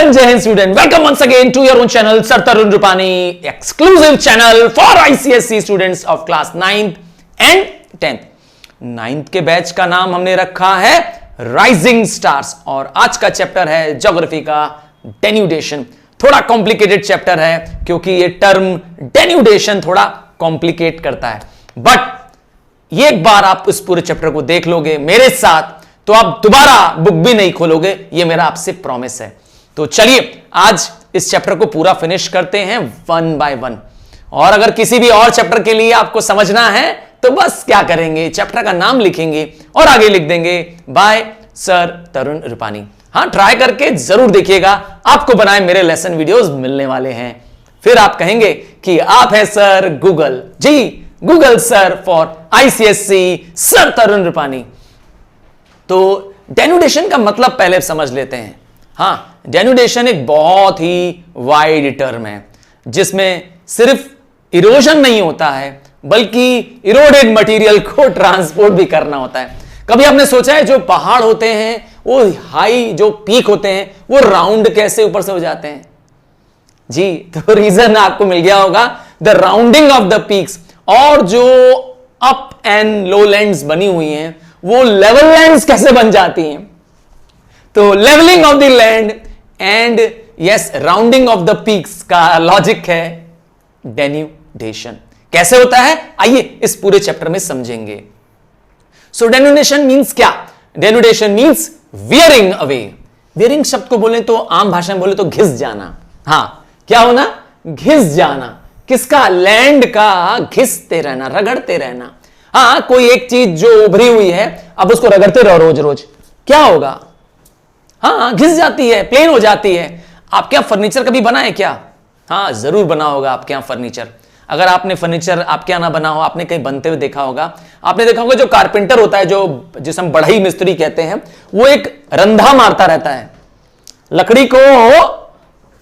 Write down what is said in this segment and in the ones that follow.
And जय हिंद student, welcome once again to your own channel sir Tarun Rupani, exclusive channel for ICSE students of class 9th and 10th। 9th के batch का नाम हमने रखा है राइजिंग स्टार्स और आज का चैप्टर है ज्योग्राफी का डेन्यूडेशन। थोड़ा कॉम्प्लिकेटेड चैप्टर है क्योंकि ये टर्म डेन्यूडेशन थोड़ा कॉम्प्लिकेट करता है, बट एक बार आप इस पूरे चैप्टर को देख लोगे मेरे साथ तो आप दोबारा बुक भी नहीं खोलोगे, ये मेरा आपसे प्रॉमिस है। तो चलिए आज इस चैप्टर को पूरा फिनिश करते हैं वन बाय वन। और अगर किसी भी और चैप्टर के लिए आपको समझना है तो बस क्या करेंगे, चैप्टर का नाम लिखेंगे और आगे लिख देंगे बाय सर तरुण रूपानी। हाँ, ट्राई करके जरूर देखिएगा, आपको बनाए मेरे लेसन वीडियोस मिलने वाले हैं। फिर आप कहेंगे कि आप है सर गूगल, जी Google sir for ICSE sir Tarun Rupani. तो डेन्यूडेशन का मतलब पहले समझ लेते हैं। हाँ, डेन्यूडेशन एक बहुत ही वाइड टर्म है जिसमें सिर्फ इरोजन नहीं होता है बल्कि इरोडेड मटेरियल को ट्रांसपोर्ट भी करना होता है। कभी आपने सोचा है जो पहाड़ होते हैं वो हाई जो पीक होते हैं वो राउंड कैसे ऊपर से हो जाते हैं? जी, तो रीजन आपको मिल गया होगा, the rounding of the peaks. और जो अप एंड लो लैंड्स बनी हुई हैं वो लेवल लैंड्स कैसे बन जाती हैं? तो levelling of the land and yes rounding of the peaks का लॉजिक है डेन्यूडेशन। कैसे होता है आइए इस पूरे चैप्टर में समझेंगे। सो डेन्यूडेशन मींस क्या? Denudation means wearing away. Wearing शब्द को बोले तो आम भाषा में बोले तो घिस जाना। हाँ, क्या होना? घिस जाना। किसका? लैंड का घिसते रहना, रगड़ते रहना। हाँ, कोई एक चीज जो उभरी हुई है अब उसको रगड़ते रहो रोज रोज, क्या होगा? हाँ, घिस जाती है, प्लेन हो जाती है। आपके यहां फर्नीचर कभी बना है क्या? हाँ, जरूर बना होगा आपके यहां फर्नीचर। अगर आपने फर्नीचर आपके यहां ना बना हो, आपने कहीं बनते हुए देखा होगा। आपने देखा होगा जो कारपेंटर होता है, जो जिसे हम बढ़ई मिस्त्री कहते हैं, वो एक रंधा मारता रहता है लकड़ी को।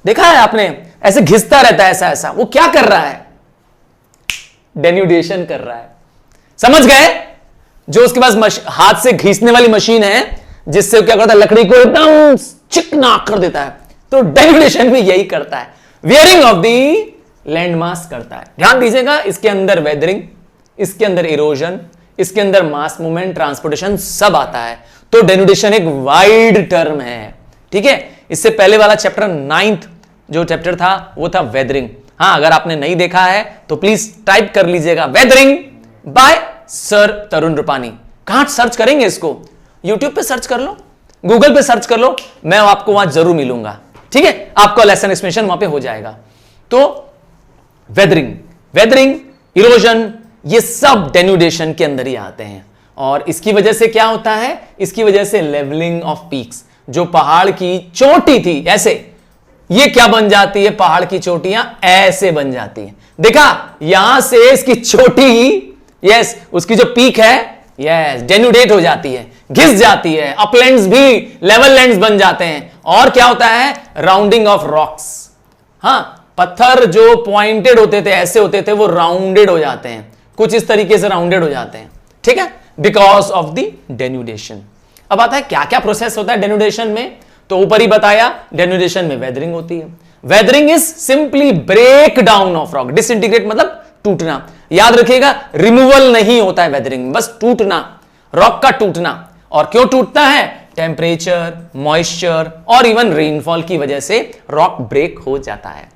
देखा है आपने? ऐसे घिसता रहता है, ऐसा ऐसा। वो क्या कर रहा है? डेन्यूडेशन कर रहा है। समझ गए? जो उसके पास हाथ से घिसने वाली मशीन है जिससे क्या करता है, लकड़ी को एकदम चिकना कर देता है। तो डेन्यूडेशन भी यही करता है, wearing of the land mass करता है। ध्यान दीजिएगा, इसके अंदर वेदरिंग, इसके अंदर इरोजन, इसके अंदर मास मूवमेंट, ट्रांसपोर्टेशन सब आता है। तो डेन्यूडेशन एक वाइड टर्म है, ठीक है। इससे पहले वाला चैप्टर 9th जो चैप्टर था वो था वेदरिंग। हाँ, अगर आपने नहीं देखा है तो प्लीज टाइप कर लीजिएगा weathering bye sir Tarun Rupani. कहां सर्च करेंगे इसको? यूट्यूब पे सर्च कर लो, गूगल पे सर्च कर लो, मैं आपको वहां जरूर मिलूंगा, ठीक है। आपका लेसन एक्सप्लेनेशन वहां पे हो जाएगा। तो वेदरिंग, इरोजन, ये सब डेन्यूडेशन के अंदर ही आते हैं। और इसकी वजह से क्या होता है? इसकी वजह से लेवलिंग ऑफ पीक्स, जो पहाड़ की चोटी थी ऐसे, ये क्या बन जाती है? पहाड़ की चोटियां ऐसे बन जाती है। देखा, यहां से इसकी चोटी, यस, उसकी जो पीक है, यस, डेन्यूडेट हो जाती है, घिस जाती है। अपलैंड्स भी लेवल लैंड्स बन जाते हैं। और क्या होता है? Rounding off rocks. हाँ, पत्थर जो पॉइंटेड होते थे, ऐसे होते थे, वो राउंडेड हो जाते हैं, कुछ इस तरीके से राउंडेड हो जाते हैं, ठीक है, बिकॉज ऑफ द डेन्यूडेशन। अब आता है क्या क्या प्रोसेस होता है डेन्यूडेशन में। तो ऊपर ही बताया, डेन्यूडेशन में वेदरिंग होती है। Weathering is simply break down of rock. Disintegrate मतलब टूटना। याद रखिएगा, रिमूवल नहीं होता है वेदरिंग में, बस टूटना, रॉक का टूटना। और क्यों टूटता है? टेम्परेचर, मॉइस्चर और इवन रेनफॉल की वजह से रॉक ब्रेक हो जाता है।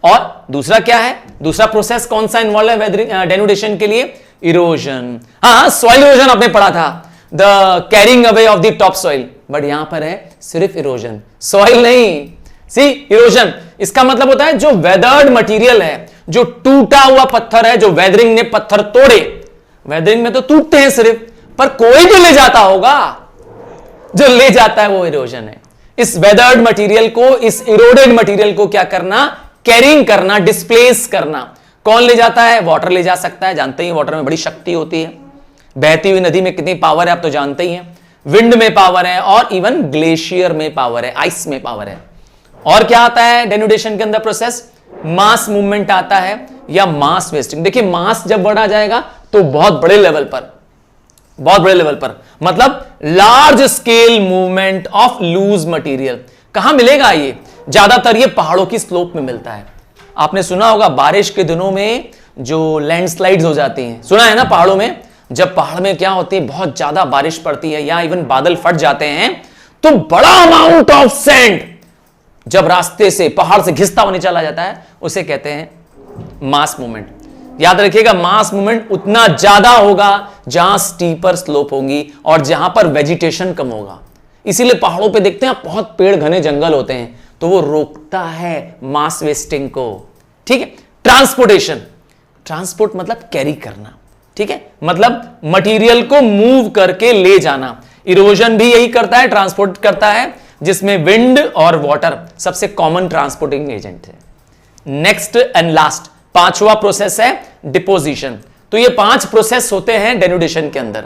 और दूसरा क्या है? दूसरा प्रोसेस कौन सा इन्वॉल्व है वेदरिंग डेन्यूडेशन के लिए? इरोजन। हाँ, सॉइल इरोजन आपने पढ़ा था, the carrying away of the top soil, but यहां पर है सिर्फ इरोजन, सॉइल नहीं। सी, इरोजन इसका मतलब होता है जो वेदर्ड मटेरियल है, जो टूटा हुआ पत्थर है, जो वेदरिंग ने पत्थर तोड़े। वेदरिंग में तो टूटते हैं सिर्फ, पर कोई तो ले जाता होगा, जो ले जाता है वो इरोजन है। इस वेदर्ड मटेरियल को, इस इरोडेड मटेरियल को क्या करना? कैरिंग करना, डिस्प्लेस करना। कौन ले जाता है? वाटर ले जा सकता है, जानते ही वाटर में बड़ी शक्ति होती है। बहती हुई नदी में कितनी पावर है आप तो जानते ही हैं। विंड में पावर है और इवन ग्लेशियर में पावर है, आइस में पावर है। और क्या आता है डेन्यूडेशन के अंदर प्रोसेस? मास मूवमेंट आता है या मास वेस्टिंग। देखिए, मास जब बढ़ा जाएगा तो बहुत बड़े लेवल पर मतलब large scale movement of loose material. कहां मिलेगा ये? ज्यादातर ये पहाड़ों की स्लोप में मिलता है। आपने सुना होगा बारिश के दिनों में जो लैंडस्लाइड्स हो जाती हैं, सुना है ना, पहाड़ों में जब पहाड़ में क्या होती है, बहुत ज्यादा बारिश पड़ती है या इवन बादल फट जाते हैं, तो बड़ा अमाउंट ऑफ सैंड जब रास्ते से पहाड़ से घिसता हुआ चला जाता है, उसे कहते हैं मास मूवमेंट। याद रखिएगा, मास मूवमेंट उतना ज्यादा होगा जहां स्टीपर स्लोप होगी और जहां पर वेजिटेशन कम होगा। इसीलिए पहाड़ों पे देखते हैं बहुत पेड़ घने जंगल होते हैं, तो वो रोकता है मास वेस्टिंग को। ठीक है। ट्रांसपोर्टेशन, ट्रांसपोर्ट मतलब कैरी करना, ठीक है, मतलब मटेरियल को मूव करके ले जाना। इरोजन भी यही करता है, ट्रांसपोर्ट करता है, जिसमें विंड और वाटर सबसे कॉमन ट्रांसपोर्टिंग एजेंट है। नेक्स्ट एंड लास्ट पांचवा प्रोसेस है डिपोजिशन। तो ये 5 प्रोसेस होते हैं डेनुडेशन के अंदर,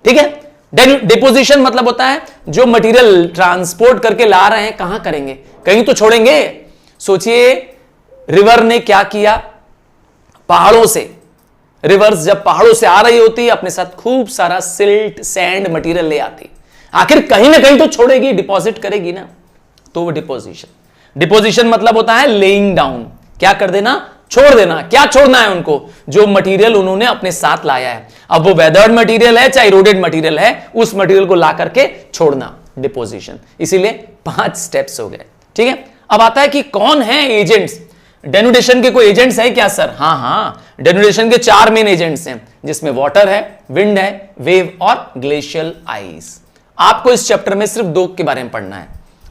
ठीक है। डिपोजिशन मतलब होता है जो मटेरियल ट्रांसपोर्ट करके ला रहे हैं, कहां करेंगे, कहीं तो छोड़ेंगे। सोचिए रिवर ने क्या किया, पहाड़ों से, रिवर्स जब पहाड़ों से आ रही होती है अपने साथ खूब सारा सिल्ट सैंड मटेरियल ले आती, आखिर कहीं ना कहीं तो छोड़ेगी, डिपॉजिट करेगी ना, तो वो डिपोजिशन। डिपोजिशन मतलब होता है लेइंग डाउन, क्या कर देना, छोड़ देना। क्या छोड़ना है उनको, जो मटेरियल उन्होंने अपने साथ लाया है। अब वो वेदर्ड मटेरियल है चाहे इरोडेड मटेरियल है, उस मटेरियल को ला करके छोड़ना, डिपोजिशन। इसीलिए 5 स्टेप्स हो गए, ठीक है। अब आता है कि कौन है एजेंट्स। डेनुडेशन के कोई एजेंट्स है क्या सर? हां, डेनुडेशन के 4 मेन एजेंट्स हैं, जिसमें वाटर है, विंड है, वेव और ग्लेशियल आइस। आपको इस चैप्टर में सिर्फ 2 के बारे में पढ़ना है।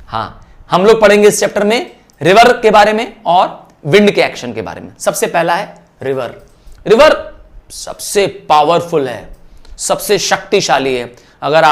हां, हम लोग पढ़ेंगे इस चैप्टर में रिवर के बारे में और विंड के एक्शन के बारे में। सबसे पहला है रिवर। रिवर सबसे पावरफुल है, सबसे शक्तिशाली है। अगर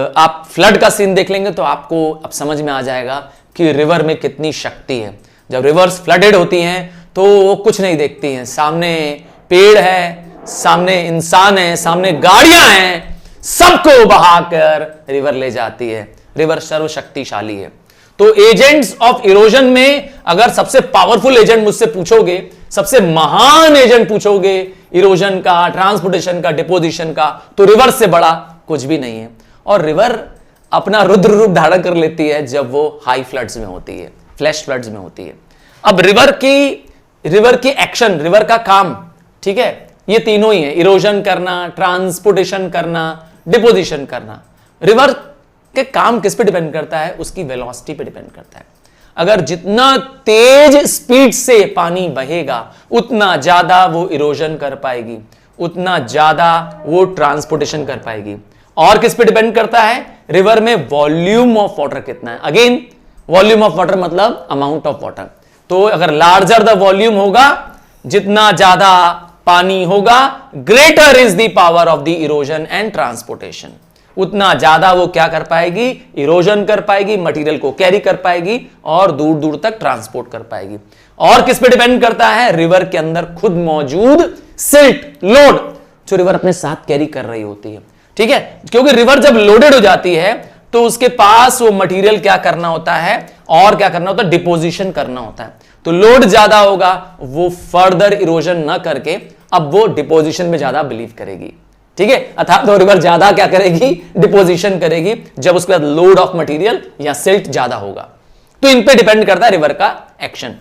आप फ्लड का सीन देख लेंगे तो आपको अब समझ में आ जाएगा कि रिवर में कितनी शक्ति है। जब रिवर्स फ्लडेड होती हैं तो वो कुछ नहीं देखती हैं, सामने पेड़ है, सामने इंसान है, सामने गाड़ियां हैं, सबको बहाकर रिवर ले जाती है। रिवर सर्वशक्तिशाली है। तो एजेंट्स ऑफ इरोजन में अगर सबसे पावरफुल एजेंट मुझसे पूछोगे, सबसे महान एजेंट पूछोगे इरोजन का, ट्रांसपोर्टेशन का, डिपोजिशन का, तो रिवर से बड़ा कुछ भी नहीं है। और रिवर अपना रुद्र रूप धारण कर लेती है जब वो हाई फ्लड्स में होती है, फ्लैश फ्लड्स में होती है। अब रिवर की एक्शन, रिवर का काम, ठीक है, ये तीनों ही है, इरोजन करना, ट्रांसपोर्टेशन करना, डिपोजिशन करना। रिवर के काम किस पे डिपेंड करता है? उसकी वेलोसिटी पे डिपेंड करता है। अगर जितना तेज स्पीड से पानी बहेगा उतना ज्यादा वो इरोजन कर पाएगी, उतना ज्यादा वो ट्रांसपोर्टेशन कर पाएगी। और किस पे डिपेंड करता है? रिवर में वॉल्यूम ऑफ वाटर कितना है। अगेन वॉल्यूम ऑफ वाटर मतलब अमाउंट ऑफ वाटर। तो अगर लार्जर द वॉल्यूम होगा, जितना ज्यादा पानी होगा, greater is the power of the erosion and transportation. उतना ज्यादा वो क्या कर पाएगी? इरोजन कर पाएगी, मटेरियल को कैरी कर पाएगी और दूर दूर तक ट्रांसपोर्ट कर पाएगी। और किस पे डिपेंड करता है? रिवर के अंदर खुद मौजूद सिल्ट, लोड, जो रिवर अपने साथ कैरी कर रही होती है, ठीक है। क्योंकि रिवर जब लोडेड हो जाती है तो उसके पास वो मटेरियल क्या करना होता है, और क्या करना होता है? डिपोजिशन करना होता है। तो लोड ज्यादा होगा, वो फर्दर इरोजन ना करके अब वो डिपोजिशन में ज्यादा बिलीव करेगी, ठीक है। अर्थात तो रिवर ज्यादा क्या करेगी? डिपोजिशन करेगी, जब उसके बाद लोड ऑफ मटेरियल या सिल्ट ज्यादा होगा। तो इन पे डिपेंड करता है रिवर का एक्शन।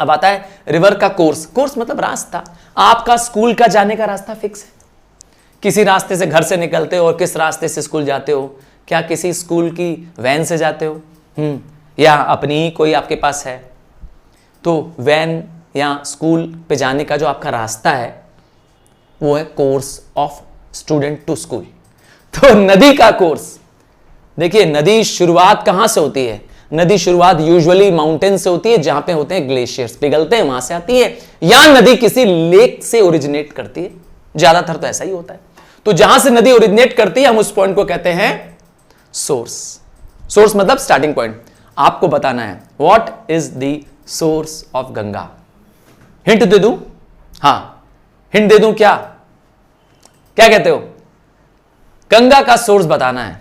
अब आता है रिवर का कोर्स। कोर्स मतलब रास्ता। आपका स्कूल का जाने का रास्ता फिक्स है, किसी रास्ते से घर से निकलते हो और किस रास्ते से स्कूल जाते हो। क्या किसी स्कूल की वैन से जाते हो या अपनी ही कोई आपके पास है? तो वैन या स्कूल पे जाने का जो आपका रास्ता है वो है course of student to school. तो नदी का कोर्स, देखिए नदी शुरुआत कहां से होती है? नदी शुरुआत यूजुअली माउंटेन से होती है, जहां पे होते हैं ग्लेशियर्स, पिघलते हैं, वहां से आती है, या नदी किसी लेक से ओरिजिनेट करती है। ज्यादातर तो ऐसा ही होता है। तो जहां से नदी ओरिजिनेट करती है हम उस पॉइंट को कहते हैं सोर्स। सोर्स मतलब स्टार्टिंग पॉइंट। आपको बताना है what is the source of Ganga. Hint दे दूं? हां, हिंट दे दूं क्या? क्या कहते हो? गंगा का सोर्स बताना है।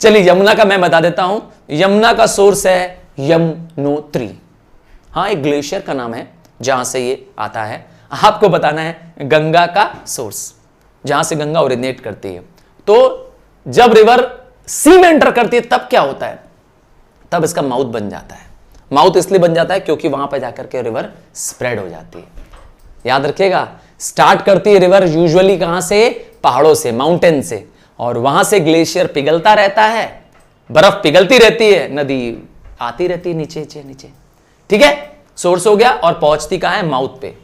चलिए यमुना का मैं बता देता हूं। यमुना का सोर्स है यमुनोत्री। हां, एक ग्लेशियर का नाम है जहां से ये आता है। आपको बताना है गंगा का सोर्स, जहां से गंगा ओरिजिनेट करती है। तो जब रिवर सी में एंटर करती है तब क्या होता है, तब इसका माउथ बन जाता है। माउथ इसलिए बन जाता है क्योंकि वहां पर जाकर के रिवर स्प्रेड हो जाती है। याद रखिएगा, स्टार्ट करती है रिवर यूजुअली कहां से, पहाड़ों से, माउंटेन से, और वहां से ग्लेशियर पिघलता रहता है, बर्फ पिघलती रहती है, नदी आती रहती है नीचे नीचे नीचे। ठीक है, सोर्स हो गया, और पहुंचती कहां है, माउथ पे।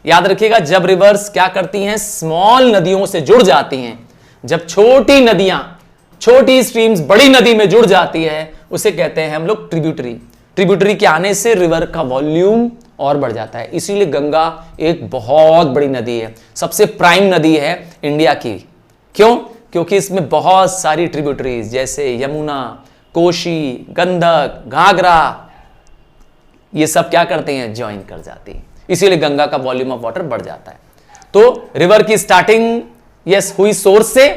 याद रखिएगा, जब रिवर्स क्या करती हैं, स्मॉल नदियों से जुड़ जाती हैं, जब छोटी नदियां, छोटी स्ट्रीम्स बड़ी नदी में जुड़ जाती है, उसे कहते हैं हम लोग ट्रिब्यूटरी। ट्रिब्यूटरी के आने से रिवर का वॉल्यूम और बढ़ जाता है। इसीलिए गंगा एक बहुत बड़ी नदी है, सबसे प्राइम नदी है इंडिया की। क्यों? क्योंकि इसमें बहुत सारी ट्रिब्यूटरीज जैसे यमुना, कोशी, गंडक, घाघरा, ये सब क्या करते हैं, ज्वाइन कर जाती है। इसीलिए गंगा का वॉल्यूम ऑफ वाटर बढ़ जाता है। तो रिवर की स्टार्टिंग यस हुई सोर्स से,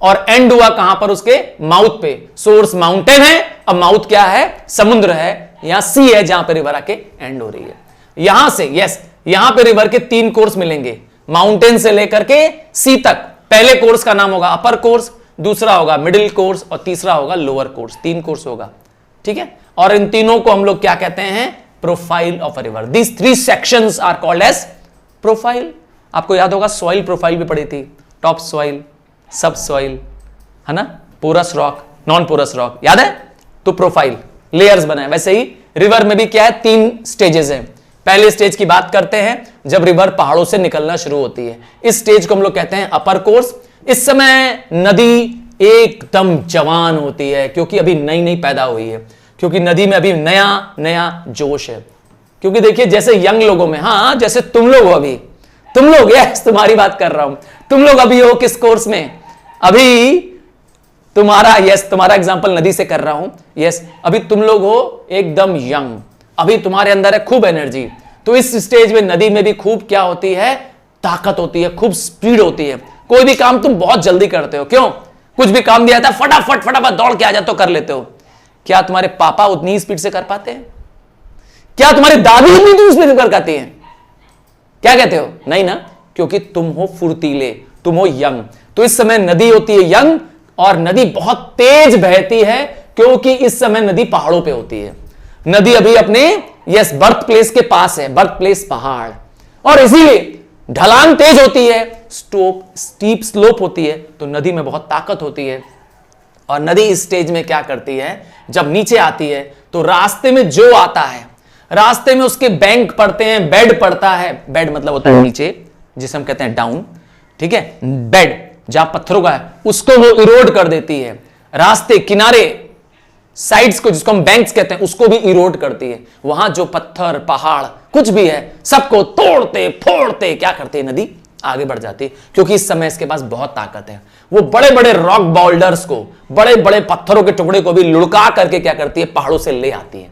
और एंड हुआ कहां पर, उसके माउथ पे। सोर्स माउंटेन है, अब माउथ क्या है, समुद्र है, यहां सी है जहां पे रिवर आके एंड हो रही है। यहां से यस, यहां पे रिवर के 3 कोर्स मिलेंगे, माउंटेन से लेकर के सी तक। पहले कोर्स का नाम होगा अपर कोर्स, दूसरा होगा मिडिल कोर्स, और तीसरा होगा लोअर कोर्स। 3 कोर्स होगा, ठीक है। और इन तीनों को हम लोग क्या कहते हैं, profile of a river. These 3 sections are called as profile. आपको याद होगा सॉइल प्रोफाइल भी पढ़ी थी, टॉप सॉइल, सब सॉइल, है ना, porous rock, non porous rock, याद है। तो प्रोफाइल लेयर्स बनाए। वैसे ही रिवर में भी क्या है, 3 स्टेजेस हैं। पहले स्टेज की बात करते हैं जब रिवर पहाड़ों से निकलना शुरू होती है, इस स्टेज को हम लोग कहते हैं अपर कोर्स। इस समय नदी एकदम जवान होती है, क्योंकि अभी नई नई पैदा हुई है, क्योंकि नदी में अभी नया नया जोश है। क्योंकि देखिए जैसे यंग लोगों में, हाँ जैसे तुम लोग हो अभी, तुम लोग, यस तुम्हारी बात कर रहा हूं, तुम लोग अभी हो किस कोर्स में, अभी तुम्हारा, यस तुम्हारा एग्जांपल नदी से कर रहा हूं, यस अभी तुम लोग हो एकदम यंग, अभी तुम्हारे अंदर है खूब एनर्जी। तो इस स्टेज में नदी में भी खूब क्या होती है, ताकत होती है, खूब स्पीड होती है। कोई भी काम तुम बहुत जल्दी करते हो, क्यों, कुछ भी काम दिया था फटाफट फटाफट दौड़ के आ जाते हो, कर लेते हो। क्या तुम्हारे पापा उतनी स्पीड से कर पाते हैं? क्या तुम्हारी दादी उतनी स्पीड से कर पाती हैं? क्या कहते हो? नहीं ना, क्योंकि तुम हो फुर्तीले, तुम हो यंग। तो इस समय नदी होती है यंग, और नदी बहुत तेज बहती है, क्योंकि इस समय नदी पहाड़ों पे होती है। नदी अभी अपने यस बर्थ प्लेस के पास है, बर्थ प्लेस पहाड़, और इसीलिए ढलान तेज होती है, स्टीप स्लोप होती है, तो नदी में बहुत ताकत होती है। और नदी इस स्टेज में क्या करती है, जब नीचे आती है तो रास्ते में जो आता है, रास्ते में उसके बैंक पड़ते हैं, बेड पड़ता है, बेड मतलब होता है नीचे, जिसे हम कहते हैं डाउन, ठीक है, बेड जहां पत्थरों का है, उसको वो इरोड कर देती है। रास्ते किनारे साइड्स को, जिसको हम बैंक्स कहते हैं, उसको भी इरोड करती है। वहां जो पत्थर पहाड़ कुछ भी है, सबको तोड़ते फोड़ते क्या करती है, नदी आगे बढ़ जाती है। क्योंकि इस समय इसके पास बहुत ताकत है, वो बड़े बड़े रॉक बाउल्डर्स को, बड़े बड़े पत्थरों के टुकड़े को भी लुढ़का करके क्या करती है, पहाड़ों से ले आती है।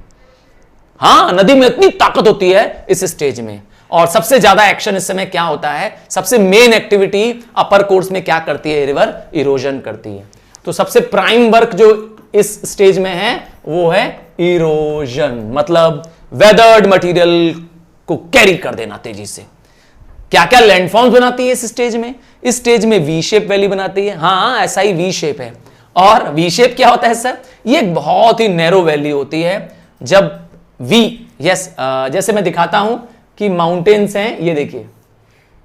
हाँ, नदी में इतनी ताकत होती है इस स्टेज में। और सबसे ज्यादा एक्शन इस समय क्या होता है, सबसे मेन एक्टिविटी अपर कोर्स में क्या करती है, रिवर इरोजन करती है। तो सबसे प्राइम वर्क जो इस स्टेज में है वो है इरोजन, मतलब वेदर्ड मटेरियल को कैरी कर देना तेजी से। क्या क्या लैंडफॉर्म्स बनाती है इस स्टेज में, इस स्टेज में वी शेप वैली बनाती है। हाँ, ऐसा ही वी शेप है। और वी शेप क्या होता है सर, ये एक बहुत ही नैरो वैली होती है। जब वी जैसे मैं दिखाता हूं कि माउंटेन्स हैं, ये देखिए,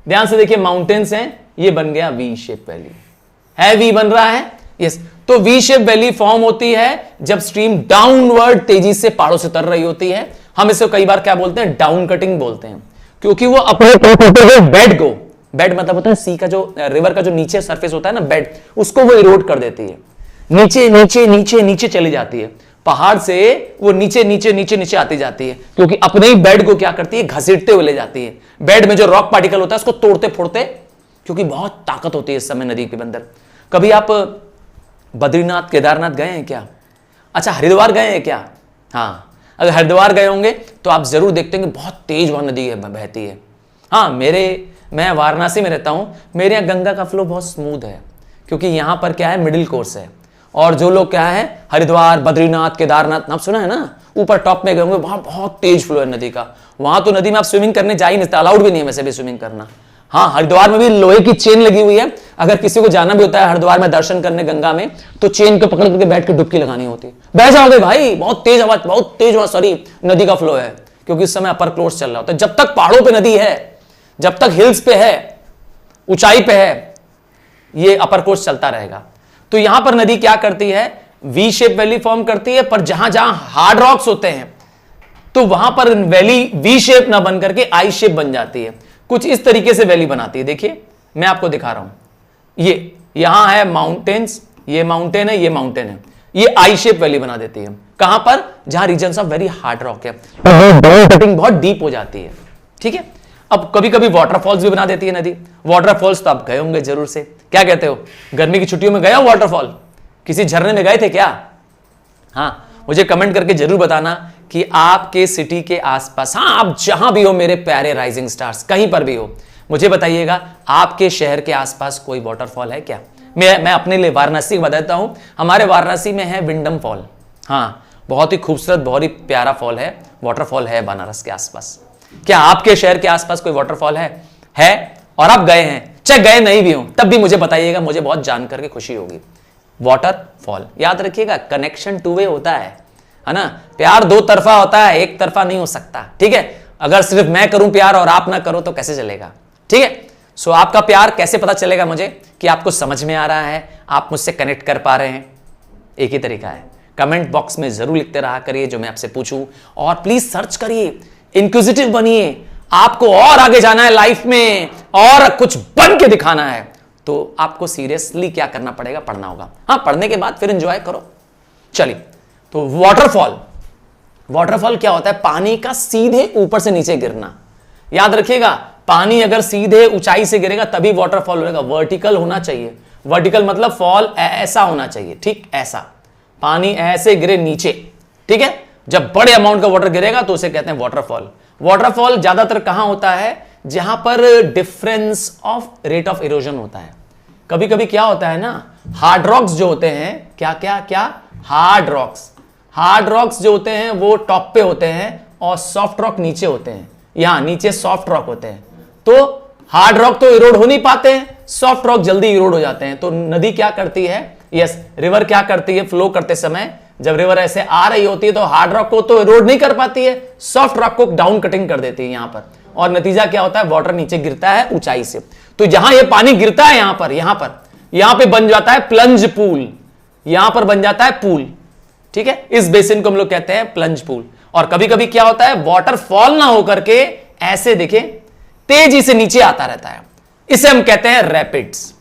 ध्यान से देखिए, माउंटेन्स हैं, ये बन गया वी शेप वैली है, वी बन रहा है, यस। तो वी शेप वैली फॉर्म होती है जब स्ट्रीम डाउनवर्ड तेजी से पहाड़ों से उतर रही होती है। हम इसे कई बार क्या बोलते हैं, डाउन कटिंग बोलते हैं, क्योंकि वो अपने बेड को, बेड मतलब होता है सी का, जो रिवर का जो नीचे सरफेस होता है ना, बेड, उसको वो इरोड कर देती है, नीचे नीचे नीचे नीचे चली जाती है। पहाड़ से वो नीचे नीचे नीचे नीचे आती जाती है, क्योंकि अपने ही बेड को क्या करती है, घसीटते हुए ले जाती है। बेड में जो रॉक पार्टिकल होता है उसको तोड़ते फोड़ते, क्योंकि बहुत ताकत होती है इस समय नदी के अंदर। कभी आप बद्रीनाथ केदारनाथ गए हैं क्या? अच्छा, हरिद्वार गए हैं क्या? हाँ, अगर हरिद्वार गए होंगे तो आप जरूर देखते हैं कि बहुत तेज वहां नदी बहती है। हाँ, मैं वाराणसी में रहता हूं, मेरे यहाँ गंगा का फ्लो बहुत स्मूथ है, क्योंकि यहां पर क्या है, मिडिल कोर्स है। और जो लोग क्या है, हरिद्वार, बद्रीनाथ, केदारनाथ, आप सुना है ना, ऊपर टॉप में गए होंगे, वहां बहुत तेज फ्लो है नदी का। वहां तो नदी में आप स्विमिंग करने जा ही नहीं, अलाउड भी नहीं है वैसे भी स्विमिंग करना। हाँ, हरिद्वार में भी लोहे की चेन लगी हुई है। अगर किसी को जाना भी होता है हरिद्वार में दर्शन करने गंगा में, तो चेन को पकड़ करके बैठ के डुबकी लगानी होती है। बह जाओगे भाई, बहुत तेज हवा, बहुत तेज सॉरी नदी का फ्लो है, क्योंकि इस समय अपर कोर्स चल रहा होता है। जब तक पहाड़ों पे नदी है, जब तक हिल्स पे है, ऊंचाई पे है, ये अपर कोर्स चलता रहेगा। तो यहां पर नदी क्या करती है, वी शेप वैली फॉर्म करती है, पर जहां जहां हार्ड रॉक्स होते हैं तो वहां पर वैली वी शेप ना बन करके आई शेप बन जाती है। कुछ इस तरीके से वैली बनाती है। देखिए मैं आपको दिखा रहा हूं, ये यहां है माउंटेन्स, ये माउंटेन है, ये माउंटेन है, ये आई शेप वैली बना देती है। कहां पर, जहां region of very hard rock है, कटिंग बहुत डीप हो जाती है। ठीक है, अब कभी कभी वाटरफॉल्स भी बना देती है नदी। वाटरफॉल्स तो आप गए होंगे जरूर से, क्या कहते हो, गर्मी की छुट्टियों में गए हो वाटरफॉल, किसी झरने में गए थे क्या? हाँ, मुझे कमेंट करके जरूर बताना कि आपके सिटी के आसपास, हाँ आप जहां भी हो मेरे प्यारे राइजिंग स्टार्स, कहीं पर भी हो, मुझे बताइएगा आपके शहर के आसपास कोई वाटरफॉल है क्या? मैं अपने लिए वाराणसी बता देता हूं, हमारे वाराणसी में है विंडम फॉल। हाँ, बहुत ही खूबसूरत, बहुत ही प्यारा फॉल है, वाटरफॉल है बनारस के आसपास। क्या आपके शहर के आसपास कोई वाटरफॉल है और आप गए हैं, चाहे गए नहीं भी हो तब भी मुझे बताइएगा, मुझे बहुत जानकर के खुशी होगी। वाटरफॉल याद रखिएगा, कनेक्शन टू वे होता है ना, प्यार दो तरफा होता है, एक तरफा नहीं हो सकता। ठीक है, अगर सिर्फ मैं करूं प्यार और आप ना करो तो कैसे चलेगा? ठीक है, सो आपका प्यार कैसे पता चलेगा मुझे कि आपको समझ में आ रहा है, आप मुझसे कनेक्ट कर पा रहे हैं? एक ही तरीका है, कमेंट बॉक्स में जरूर लिखते रहा करिए जो मैं आपसे पूछूं, और प्लीज सर्च करिए, इंक्विजिटिव बनिए। आपको और आगे जाना है लाइफ में और कुछ बन के दिखाना है, तो आपको सीरियसली क्या करना पड़ेगा, पढ़ना होगा। हाँ, पढ़ने के बाद फिर एंजॉय करो। चलिए, तो वाटरफॉल क्या होता है, पानी का सीधे ऊपर से नीचे गिरना। याद रखिएगा, पानी अगर सीधे ऊंचाई से गिरेगा तभी वाटरफॉल होगा, वर्टिकल होना चाहिए। वर्टिकल मतलब फॉल ऐसा होना चाहिए, ठीक ऐसा, पानी ऐसे गिरे नीचे। ठीक है, जब बड़े अमाउंट का वाटर गिरेगा तो उसे कहते हैं वाटरफॉल। वाटरफॉल ज्यादातर कहां होता है, जहां पर difference of rate of erosion होता है। कभी कभी क्या होता है ना, हार्ड रॉक्स जो होते हैं, क्या हार्ड रॉक्स जो होते हैं वो टॉप पे होते हैं और सॉफ्ट रॉक नीचे होते हैं। यहां नीचे सॉफ्ट रॉक होते हैं, तो हार्ड रॉक तो इरोड हो नहीं पाते हैं, सॉफ्ट रॉक जल्दी इरोड हो जाते हैं। तो नदी क्या करती है, रिवर क्या करती है, फ्लो करते समय जब रिवर ऐसे आ रही होती है तो हार्ड रॉक को तो इरोड नहीं कर पाती है, सॉफ्ट रॉक को डाउन कटिंग कर देती है यहां पर, और नतीजा क्या होता है, वाटर नीचे गिरता है ऊंचाई से। तो जहां ये पानी गिरता है यहां पे बन जाता है प्लंज पूल, यहां पर बन जाता है पूल। ठीक है, इस बेसिन को हम लोग कहते हैं प्लंज पूल। और कभी कभी क्या होता है, वाटर फॉल ना होकर के ऐसे देखें तेजी से नीचे आता रहता है, इसे हम कहते हैं रैपिड्स।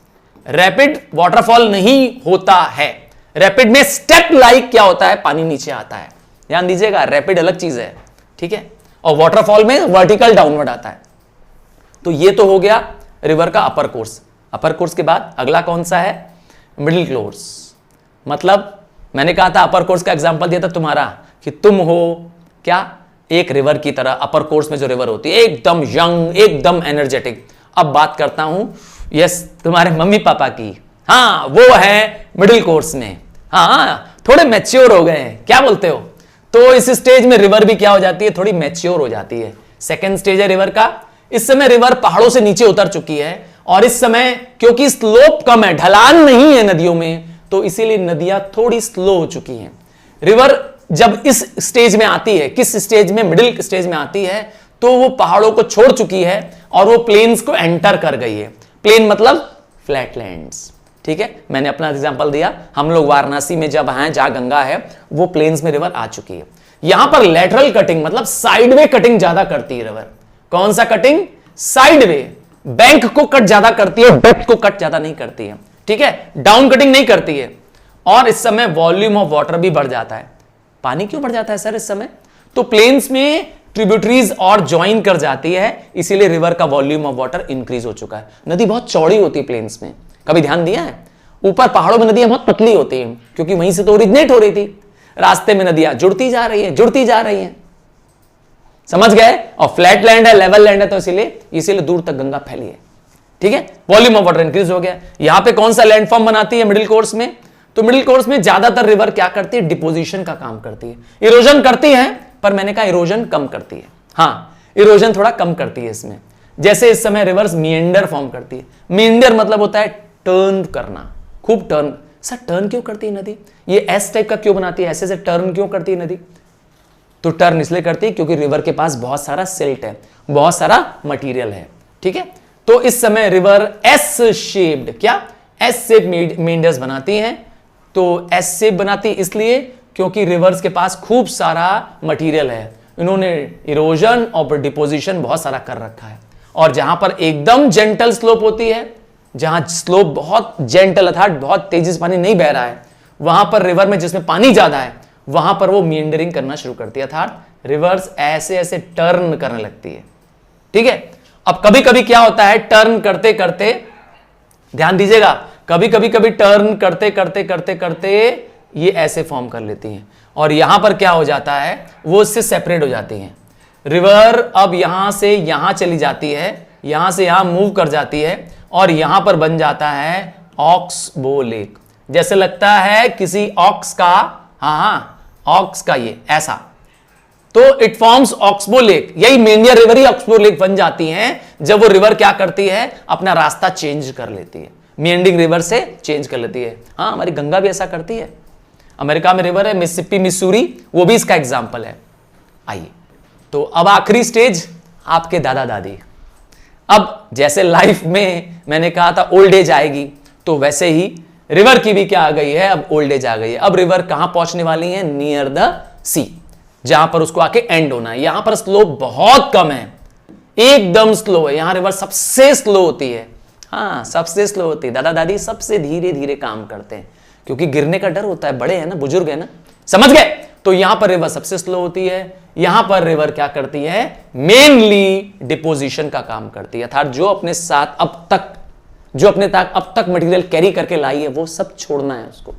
रैपिड वाटरफॉल नहीं होता है, रैपिड में स्टेप लाइक क्या होता है, पानी नीचे आता है। ध्यान दीजिएगा, रैपिड अलग चीज है। ठीक है, और वाटरफॉल में वर्टिकल डाउनवर्ड आता है। तो ये तो हो गया रिवर का अपर कोर्स। अपर कोर्स के बाद अगला कौन सा है, मिडिल कोर्स। मतलब मैंने कहा था, अपर कोर्स का एग्जांपल दिया था तुम्हारा कि तुम हो क्या, एक रिवर की तरह। अपर कोर्स में जो रिवर होती है एकदम यंग, एकदम एनर्जेटिक। अब बात करता हूं तुम्हारे मम्मी पापा की, हाँ वो है मिडिल कोर्स में, हाँ थोड़े मैच्योर हो गए हैं, क्या बोलते हो? तो इस स्टेज में रिवर भी क्या हो जाती है, थोड़ी मैच्योर हो जाती है। सेकेंड स्टेज है रिवर का। इस समय रिवर पहाड़ों से नीचे उतर चुकी है, और इस समय क्योंकि स्लोप कम है, ढलान नहीं है नदियों में, तो इसीलिए नदियां थोड़ी स्लो हो चुकी हैं। रिवर जब इस स्टेज में आती है, किस स्टेज में, मिडिल स्टेज में आती है, तो वो पहाड़ों को छोड़ चुकी है और वो प्लेन्स को एंटर कर गई है। प्लेन मतलब फ्लैटलैंड्स। ठीक है, मैंने अपना एग्जांपल दिया, हम लोग वाराणसी में जब हैं, जहां गंगा है, वो प्लेन्स में रिवर आ चुकी है। यहां पर लेटरल कटिंग मतलब साइडवे कटिंग ज्यादा करती है रिवर। कौन सा कटिंग, साइडवे, बैंक को कट ज्यादा करती है, डेप्थ को कट ज्यादा नहीं करती है। ठीक है, डाउन कटिंग नहीं करती है। और इस समय वॉल्यूम ऑफ वाटर भी बढ़ जाता है। पानी क्यों बढ़ जाता है सर इस समय? तो प्लेन्स में ट्रिब्यूटरीज और ज्वाइन कर जाती है, इसीलिए रिवर का वॉल्यूम ऑफ वाटर इंक्रीज हो चुका है। नदी बहुत चौड़ी होती है प्लेन्स में, कभी ध्यान दिया है? ऊपर पहाड़ों में नदियां बहुत पतली होती हैं, क्योंकि वहीं से तो ओरिजिनेट हो रही थी। रास्ते में नदियां जुड़ती जा रही हैं, समझ गए? और फ्लैट लैंड है, लेवल लैंड है, तो इसीलिए दूर तक गंगा फैली है। ठीक है, वॉल्यूम ऑफ वाटर इंक्रीज हो गया। यहां पे कौन सा लैंडफॉर्म बनाती है मिडिल कोर्स में? तो मिडिल कोर्स में ज्यादातर रिवर क्या करती है, डिपोजिशन का काम करती है। इरोजन करती है, पर मैंने कहा इरोजन कम करती है। हाँ, इरोजन थोड़ा कम करती है इसमें। जैसे इस समय रिवर्स मिएंडर फॉर्म करती है। मिएंडर मतलब होता है टर्न करना, खूब टर्न। सर टर्न क्यों करती है नदी? ये एस टाइप का क्यों बनाती है, ऐसे से टर्न क्यों करती है नदी? तो टर्न इसलिए करती है क्योंकि रिवर के पास बहुत सारा सिल्ट है, बहुत सारा मटेरियल है। ठीक है, तो इस समय रिवर एस शेप्ड, क्या एस शेप मेंडर्स बनाती हैं। तो एस शेप बनाती इसलिए क्योंकि रिवर्स के पास खूब सारा मटेरियल है, इन्होंने इरोजन और डिपोजिशन बहुत सारा कर रखा है। और जहां पर एकदम जेंटल स्लोप होती है, जहां स्लोप बहुत जेंटल अर्थात बहुत तेजी से पानी नहीं बह रहा है, वहां पर रिवर में जिसमें पानी ज्यादा है वहां पर वो मींडरिंग करना शुरू करती है, अर्थात रिवर्स ऐसे ऐसे टर्न करने लगती है। ठीक है, अब कभी कभी क्या होता है, टर्न करते करते, ध्यान दीजिएगा, कभी कभी टर्न करते करते करते करते ये ऐसे फॉर्म कर लेती हैं और यहां पर क्या हो जाता है, वो इससे सेपरेट हो जाती हैं। रिवर अब यहां से यहां चली जाती है, यहां से यहां मूव कर जाती है और यहां पर बन जाता है ऑक्सबो लेक। जैसे लगता है किसी ऑक्स का, हाँ ऑक्स का ये ऐसा, तो इट फॉर्म्स ऑक्सबो लेक। यही मेंडियर रिवर ही ऑक्सबो लेक बन जाती हैं जब वो रिवर क्या करती है, अपना रास्ता चेंज कर लेती है, मेंडिंग रिवर से चेंज कर लेती है। हाँ, हमारी गंगा भी ऐसा करती है। अमेरिका में रिवर है मिसिसिपी, मिसूरी, वो भी इसका एग्जाम्पल है। आइए, तो अब आखिरी स्टेज आपके दादा दादी। अब जैसे लाइफ में मैंने कहा था ओल्ड एज आएगी, तो वैसे ही रिवर की भी क्या आ गई है, अब ओल्ड एज आ गई है। अब रिवर कहां पहुंचने वाली है, नियर द सी, जहां पर उसको आके एंड होना है। यहां पर स्लोप बहुत कम है, एकदम स्लो है, यहां रिवर सबसे स्लो होती है। हाँ, सबसे स्लो होती है। दादा दादी सबसे धीरे धीरे काम करते हैं क्योंकि गिरने का डर होता है, बड़े हैं ना, बुजुर्ग है ना, समझ गए। तो यहां पर रिवर सबसे स्लो होती है। यहां पर रिवर क्या करती है, मेनली डिपोजिशन का काम करती है, अर्थात जो अपने साथ अब तक मटेरियल कैरी करके लाई है वो सब छोड़ना है उसको,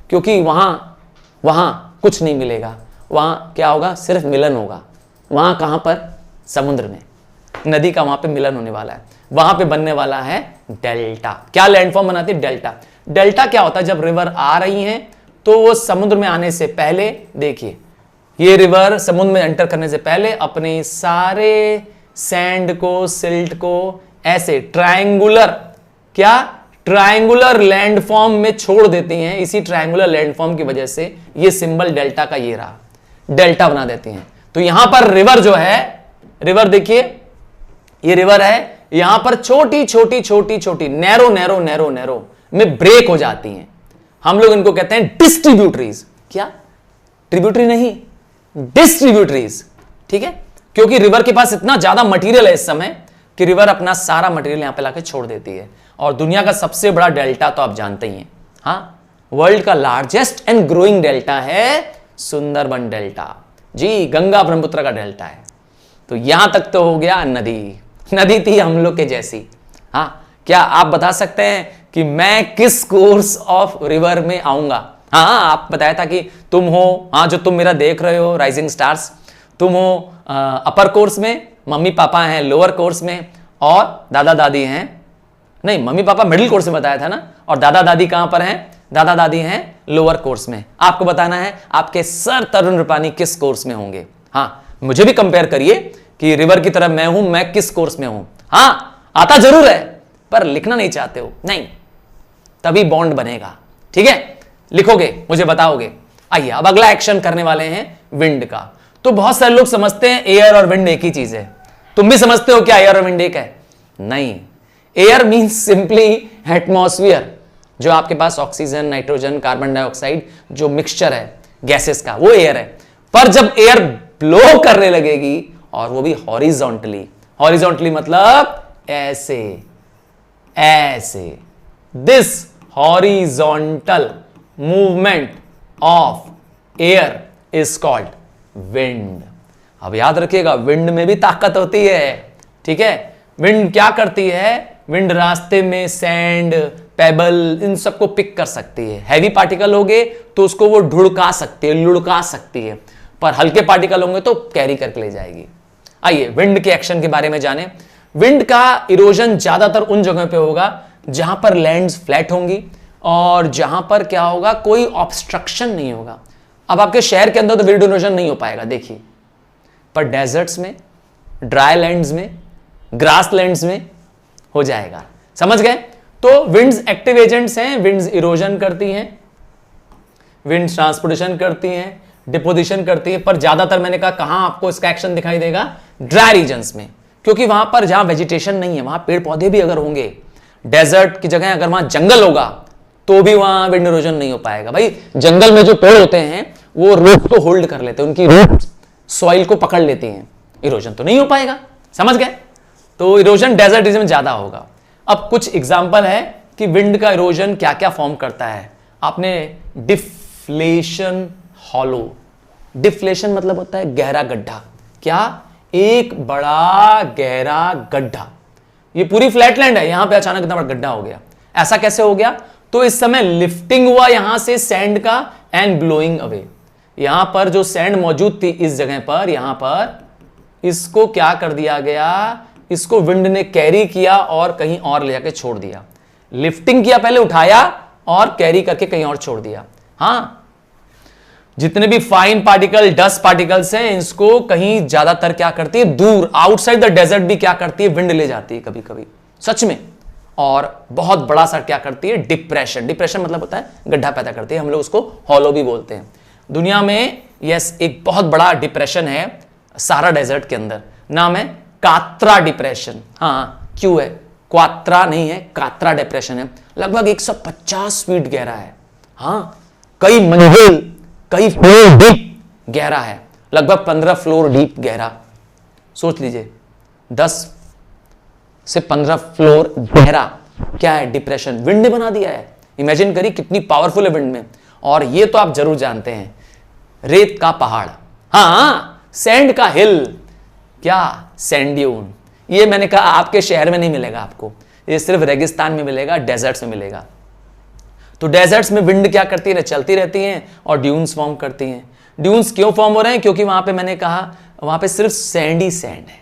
क्योंकि वहां कुछ नहीं मिलेगा। वहां क्या होगा, सिर्फ मिलन होगा। वहां कहां पर, समुद्र में, नदी का वहां पे मिलन होने वाला है, वहां पे बनने वाला है डेल्टा। क्या लैंडफॉर्म बनाती है, डेल्टा। डेल्टा क्या होता है, जब रिवर आ रही है तो वो समुद्र में आने से पहले, देखिए ये रिवर समुद्र में एंटर करने से पहले अपने सारे सैंड को, सिल्ट को ऐसे ट्रायंगुलर लैंडफॉर्म में छोड़ देती हैं। इसी ट्रायंगुलर लैंडफॉर्म की वजह से ये सिंबल डेल्टा का ये रहा, डेल्टा बना देती हैं। तो यहां पर रिवर जो है, रिवर देखिए ये रिवर है, यहां पर छोटी छोटी छोटी छोटी नैरो में ब्रेक हो जाती हैं। हम लोग इनको कहते हैं डिस्ट्रीब्यूटरीज। क्या, ट्रिब्यूटरी नहीं, डिस्ट्रीब्यूटरीज। ठीक है, क्योंकि रिवर के पास इतना ज्यादा मटेरियल है इस समय कि रिवर अपना सारा मटेरियल यहां पे लाके छोड़ देती है। और दुनिया का सबसे बड़ा डेल्टा तो आप जानते ही हैं, हाँ, वर्ल्ड का लार्जेस्ट एंड ग्रोइंग डेल्टा है सुंदरबन डेल्टा। जी, गंगा ब्रह्मपुत्र का डेल्टा है। तो यहां तक तो हो गया नदी थी हम लोग के जैसी। हाँ, क्या आप बता सकते हैं कि मैं किस कोर्स ऑफ रिवर में आऊंगा? हाँ, आप बताया था कि तुम हो, हाँ, जो तुम मेरा देख रहे हो राइजिंग स्टार्स, तुम हो अपर कोर्स में, मम्मी पापा हैं लोअर कोर्स में और दादा दादी हैं, नहीं मम्मी पापा मिडिल कोर्स में बताया था ना, और दादा दादी कहां पर हैं, दादा दादी हैं लोअर कोर्स में। आपको बताना है आपके सर तरुण रूपानी किस कोर्स में होंगे। हाँ, मुझे भी कंपेयर करिए कि रिवर की तरह मैं हूं, मैं किस कोर्स में हूं। हाँ, आता जरूर है पर लिखना नहीं चाहते हो, नहीं, तभी बॉन्ड बनेगा। ठीक है, लिखोगे, मुझे बताओगे। आइए, अब अगला एक्शन करने वाले हैं विंड का। तो बहुत सारे लोग समझते हैं एयर और विंड एक ही चीज है। तुम भी समझते हो क्या एयर और विंड एक है? नहीं, एयर मीन्स सिंपली एटमॉस्फेयर, जो आपके पास ऑक्सीजन, नाइट्रोजन, कार्बन डाइऑक्साइड जो मिक्सचर है गैसेस का, वो एयर है। पर जब एयर ब्लो करने लगेगी, और वो भी हॉरिजॉन्टली मतलब ऐसे, this horizontal movement of air is called wind. अब याद रखिएगा, विंड में भी ताकत होती है। ठीक है, विंड क्या करती है, विंड रास्ते में सैंड, पेबल, इन सबको पिक कर सकती है। हैवी पार्टिकल होंगे तो उसको वो ढुड़का सकती है, लुढ़का सकती है, पर हल्के पार्टिकल होंगे तो कैरी करके ले जाएगी। आइए विंड के एक्शन के बारे में जाने। विंड का इरोजन ज्यादातर उन जगहों पे होगा जहां पर लैंड्स फ्लैट होंगी और जहां पर क्या होगा, कोई ऑब्स्ट्रक्शन नहीं होगा। अब आपके शहर के अंदर तो विंड इरोजन नहीं हो पाएगा, देखिए, पर डेजर्ट्स में, ड्राई लैंड्स में, ग्रासलैंड्स में हो जाएगा। समझ गए? तो विंड्स एक्टिव एजेंट्स हैं, विंड्स इरोजन करती हैं, विंड्स ट्रांसपोर्टेशन करती हैं, डिपोजिशन करती है, पर ज्यादातर मैंने कहा कहां आपको इसका एक्शन दिखाई देगा? ड्राई रीजन्स में, क्योंकि वहां पर जहां वेजिटेशन नहीं है वहां पेड़ पौधे भी अगर होंगे, डेजर्ट की जगह अगर वहां जंगल होगा तो भी वहां विंड इरोजन नहीं हो पाएगा। भाई जंगल में जो पेड़ होते हैं वो रूट को होल्ड कर लेते हैं, उनकी रूट सॉइल को पकड़ लेती हैं, इरोजन तो नहीं हो पाएगा। समझ गए? तो इरोजन डेजर्ट रीजन में ज्यादा होगा। अब कुछ एग्जांपल है कि विंड का इरोजन क्या क्या फॉर्म करता है। आपने डिफ्लेशन, हॉलो, डिफ्लेशन मतलब होता है गहरा गड्ढा। क्या? एक बड़ा गहरा गड्ढा। ये पूरी फ्लैटलैंड है, यहां पे अचानक इतना बड़ा गड्ढा हो गया। ऐसा कैसे हो गया? तो इस समय लिफ्टिंग हुआ यहां से सैंड का एंड ब्लोइंग अवे। यहां पर जो सैंड मौजूद थी इस जगह पर, यहां पर इसको क्या कर दिया गया? इसको विंड ने कैरी किया और कहीं और ले जाके छोड़ दिया। लिफ्टिंग किया, पहले उठाया और कैरी करके कहीं और छोड़ दिया। हां, जितने भी फाइन पार्टिकल, डस्ट पार्टिकल्स हैं, इसको कहीं ज्यादातर क्या करती है? दूर, आउटसाइड द डेजर्ट भी क्या करती है? विंड ले जाती है कभी कभी, सच में। और बहुत बड़ा सा क्या करती है? डिप्रेशन। डिप्रेशन मतलब होता है गड्ढा पैदा करती है, हम लोग उसको हॉलो भी बोलते हैं। दुनिया में यस एक बहुत बड़ा डिप्रेशन है सारा डेजर्ट के अंदर, नाम है कात्रा डिप्रेशन। हाँ, क्यों है? क्वात्रा नहीं है, कात्रा डिप्रेशन है। लगभग 150 फीट गहरा है। हाँ, कई मंजिल, कई फ्लोर डीप गहरा है, लगभग 15 फ्लोर डीप गहरा। सोच लीजिए 10 से 15 फ्लोर गहरा क्या है? डिप्रेशन। विंड ने बना दिया है। इमेजिन करिए कितनी पावरफुल है विंड में। और ये तो आप जरूर जानते हैं, रेत का पहाड़, हाँ, सैंड का हिल, क्या? Sand dune. ये मैंने कहा आपके शहर में नहीं मिलेगा आपको, ये सिर्फ रेगिस्तान में मिलेगा, डेजर्ट्स में मिलेगा। तो डेजर्ट्स में विंड क्या करती है? चलती रहती हैं और ड्यून्स फॉर्म करती हैं। ड्यून्स क्यों फॉर्म हो रहे हैं? क्योंकि वहां पे मैंने कहा वहां पे सिर्फ सैंड ही सैंड है,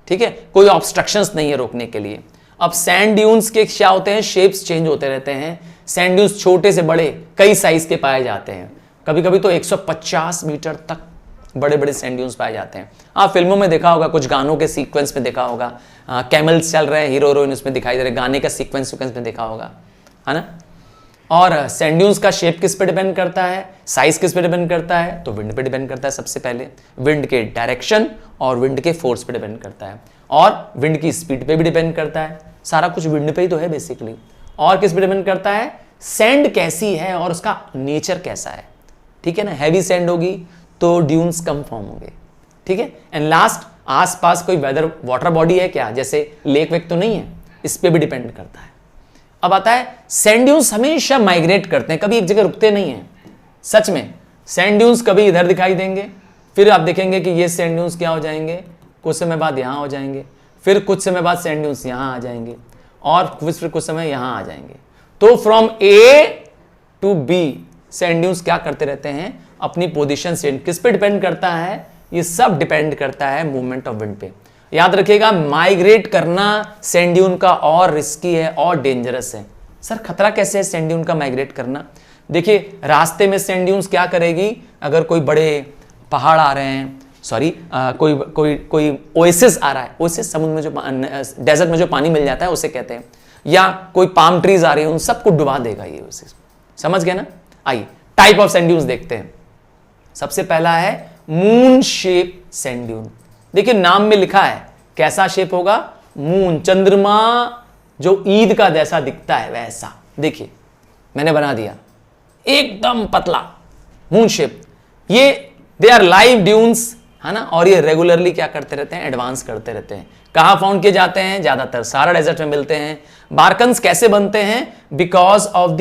ठीक है, कोई ऑब्स्ट्रक्शंस नहीं है रोकने के लिए। अब सैंड ड्यून्स के क्या होते हैं? शेप्स चेंज होते रहते हैं। सैंड ड्यून्स छोटे से बड़े कई साइज के पाए जाते हैं, कभी कभी तो 150 मीटर तक बड़े बड़े सैंड ड्यून्स पाए जाते हैं। आप फिल्मों में देखा होगा, कुछ गानों के सीक्वेंस में देखा होगा, कैमल्स चल रहे हैं, हीरो हीरोइन उसमें दिखाई दे रहे, गाने का सीक्वेंस में देखा होगा, है ना। और सैंड ड्यून्स का शेप किस पे डिपेंड करता है? साइज किस पे डिपेंड करता है? तो विंड पे डिपेंड करता है। सबसे पहले विंड के डायरेक्शन और विंड के फोर्स पे डिपेंड करता है, और विंड की स्पीड पे भी डिपेंड करता है। सारा कुछ विंड पे ही तो है बेसिकली। और किस पे डिपेंड करता है? सैंड कैसी है और उसका नेचर कैसा है, ठीक है ना। हैवी सैंड होगी तो ड्यून्स कम फॉर्म होंगे, ठीक है। एंड लास्ट, आसपास कोई वेदर वाटर बॉडी है क्या, जैसे लेक वेक तो नहीं है, इस पे भी डिपेंड करता है। अब आता है सैंड ड्यून्स हमेशा माइग्रेट करते हैं, कभी एक जगह रुकते नहीं हैं। सच में सैंड ड्यून्स कभी इधर दिखाई देंगे, फिर आप देखेंगे कि ये सैंड ड्यून्स क्या हो जाएंगे, कुछ समय बाद यहां हो जाएंगे, फिर कुछ समय बाद सैंड ड्यून्स यहां आ जाएंगे, और फिर कुछ समय यहां आ जाएंगे। तो from A to B sand dunes क्या करते रहते हैं? अपनी पोजीशन से। किस पे डिपेंड करता है? ये सब डिपेंड करता है मूवमेंट ऑफ विंड पे। याद रखिएगा, माइग्रेट करना सैंड ड्यून का और रिस्की है और डेंजरस है। सर खतरा कैसे है सैंड ड्यून का माइग्रेट करना? देखिए, रास्ते में सैंड ड्यून्स क्या करेगी, अगर कोई बड़े पहाड़ आ रहे हैं, सॉरी कोई कोई कोई ओएसिस आ रहा है, ओएसिस समुद्र में जो डेजर्ट में जो पानी मिल जाता है उसे कहते हैं, या कोई पाम ट्रीज आ रही है, उन सबको डुबा देगा ये ओएसिस। समझ गए ना। आइए टाइप ऑफ सैंड ड्यून्स देखते हैं। सबसे पहला है मून शेप सैंड ड्यून। देखिए नाम में लिखा है कैसा शेप होगा, मून, चंद्रमा जो ईद का जैसा दिखता है वैसा। देखिए मैंने बना दिया एकदम पतला मून शेप। ये दे आर लाइव ड्यून्स, है ना, और ये रेगुलरली क्या करते रहते हैं? एडवांस करते रहते हैं। कहां फाउंड किए जाते हैं? ज्यादातर सारा डेजर्ट में मिलते हैं। बारकन्स कैसे बनते हैं? Because of the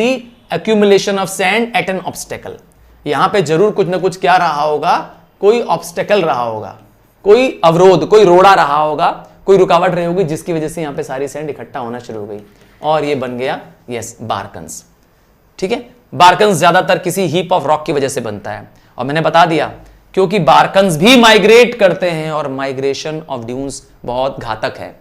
accumulation of sand at an obstacle. यहां पे जरूर कुछ ना कुछ क्या रहा होगा, कोई ऑब्स्टेकल रहा होगा, कोई अवरोध, कोई रोड़ा रहा होगा, कोई रुकावट रही होगी, जिसकी वजह से यहां पे सारी सैंड इकट्ठा होना शुरू हो गई और ये बन गया यस बारकन्स। ठीक है, बारकन्स ज्यादातर किसी हीप ऑफ रॉक की वजह से बनता है। और मैंने बता दिया क्योंकि बारकन्स भी माइग्रेट करते हैं और माइग्रेशन ऑफ ड्यून्स बहुत घातक है,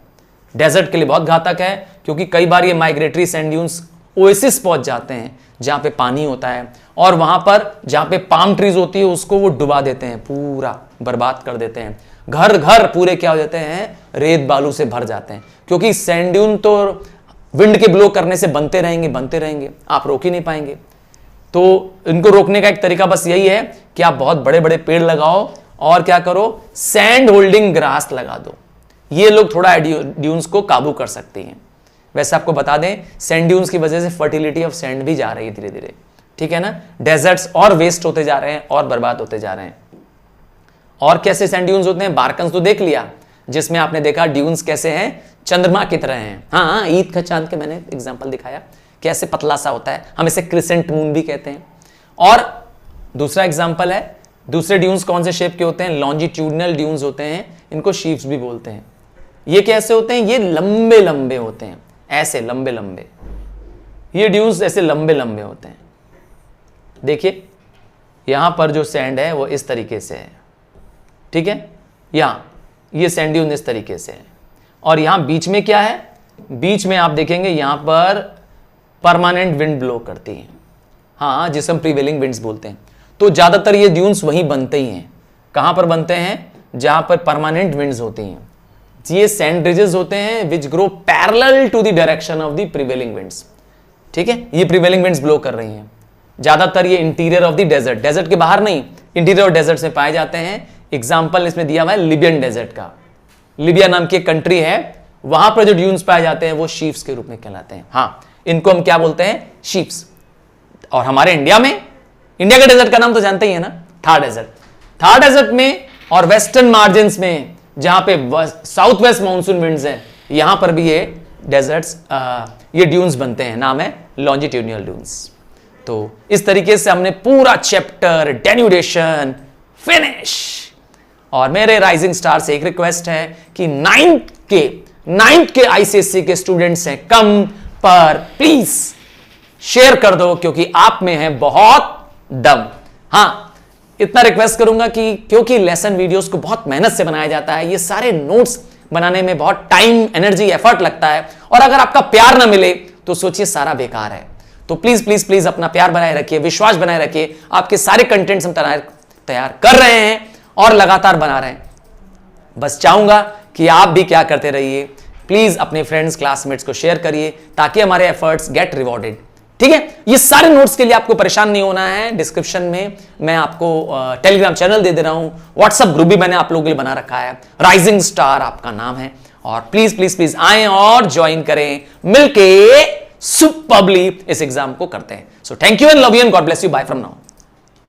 डेजर्ट के लिए बहुत घातक है, क्योंकि कई बार ये माइग्रेटरी सैंड ड्यून्स ओएसिस पहुंच जाते हैं जहां पे पानी होता है, और वहां पर जहां पे पाम ट्रीज होती है उसको वो डुबा देते हैं, पूरा बर्बाद कर देते हैं। घर घर पूरे क्या हो जाते हैं, रेत बालू से भर जाते हैं, क्योंकि सैंड ड्यून तो विंड के ब्लो करने से बनते रहेंगे, आप रोक ही नहीं पाएंगे। तो इनको रोकने का एक तरीका बस यही है कि आप बहुत बड़े बड़े पेड़ लगाओ और क्या करो, सैंड होल्डिंग ग्रास लगा दो। ये लोग थोड़ा ड्यून्स को काबू कर सकती हैं। वैसे आपको बता दें, सैंड ड्यून्स की वजह से फर्टिलिटी ऑफ सैंड भी जा रही है धीरे धीरे, ठीक है ना। डेजर्ट्स और वेस्ट होते जा रहे हैं और बर्बाद होते जा रहे हैं। और कैसे सैंड ड्यून्स होते हैं, बारकन्स तो देख लिया, जिसमें आपने देखा ड्यून्स कैसे हैं, चंद्रमा की तरह हैं। हाँ, ईद का चांद के मैंने एग्जांपल दिखाया, कैसे पतला सा होता है, हम इसे क्रिसेंट मून भी कहते हैं। और दूसरा एग्जांपल है, दूसरे ड्यून्स कौन से शेप के होते हैं, लॉन्जिट्यूडनल ड्यून्स होते हैं, इनको शीप्स भी बोलते हैं। ये कैसे होते हैं, ये लंबे लंबे होते हैं, ऐसे लंबे लंबे, ये ड्यून्स ऐसे लंबे लंबे होते हैं। देखिए यहां पर जो सैंड है वो इस तरीके से है, ठीक है, यहां ये सैंड ड्यून इस तरीके से है, और यहां बीच में क्या है, बीच में आप देखेंगे यहां पर परमानेंट विंड ब्लो करती है, हाँ, जिसे हम प्रीवेलिंग विंड्स बोलते हैं। तो ज्यादातर ये ड्यून्स वहीं बनते ही हैं। कहां पर बनते हैं, जहां पर परमानेंट विंड्स होती हैं। ये सैंड रिजेस होते हैं which grow parallel to the direction of the prevailing winds, ठीक है। ये प्रीवेलिंग विंड्स ब्लो कर रही हैं। ज्यादातर ये interior of the desert, desert के बाहर नहीं, इंटीरियर ऑफ डेजर्ट में पाए जाते हैं। एग्जाम्पल इसमें दिया हुआ है लिबियन डेजर्ट का, लिबिया नाम की एक कंट्री है, वहां पर जो ड्यून्स पाए जाते हैं वो शीप्स के रूप में कहलाते हैं। हाँ, इनको हम क्या बोलते हैं, शीप्स। और हमारे इंडिया में, इंडिया के डेजर्ट का नाम तो जानते ही है ना, थार डेजर्ट। थार डेजर्ट में और वेस्टर्न मार्जिन्स में, जहां पे साउथ वेस्ट मानसून विंड्स हैं, यहां पर भी ये डेजर्ट्स, ये ड्यून्स बनते हैं, नाम है लॉन्जिट्यूडनल ड्यून्स। तो इस तरीके से हमने पूरा चैप्टर डेन्यूडेशन फिनिश। और मेरे राइजिंग स्टार से एक रिक्वेस्ट है कि नाइन्थ के आईसीएससी के स्टूडेंट्स हैं, कम पर प्लीज शेयर कर दो, क्योंकि आप में है बहुत दम। हाँ, इतना रिक्वेस्ट करूंगा कि क्योंकि लेसन वीडियोस को बहुत मेहनत से बनाया जाता है, ये सारे नोट्स बनाने में बहुत टाइम, एनर्जी, एफर्ट लगता है, और अगर आपका प्यार ना मिले तो सोचिए सारा बेकार है। तो प्लीज प्लीज प्लीज अपना प्यार बनाए रखिए, विश्वास बनाए रखिए। आपके सारे कंटेंट्स हम तैयार कर रहे हैं और लगातार बना रहे हैं। बस चाहूंगा कि आप भी क्या करते रहिए, प्लीज अपने फ्रेंड्स, क्लासमेट्स को शेयर करिए, ताकि हमारे एफर्ट्स गेट रिवॉर्डेड, ठीक है। ये सारे नोट्स के लिए आपको परेशान नहीं होना है। डिस्क्रिप्शन में मैं आपको टेलीग्राम चैनल दे रहा हूं, व्हाट्सएप ग्रुप भी मैंने आप लोगों के लिए बना रखा है, राइजिंग स्टार आपका नाम है। और प्लीज प्लीज प्लीज आएं और ज्वाइन करें, मिलके सुपरबली इस एग्जाम को करते हैं। So thank you and love you and God bless you, bye from now.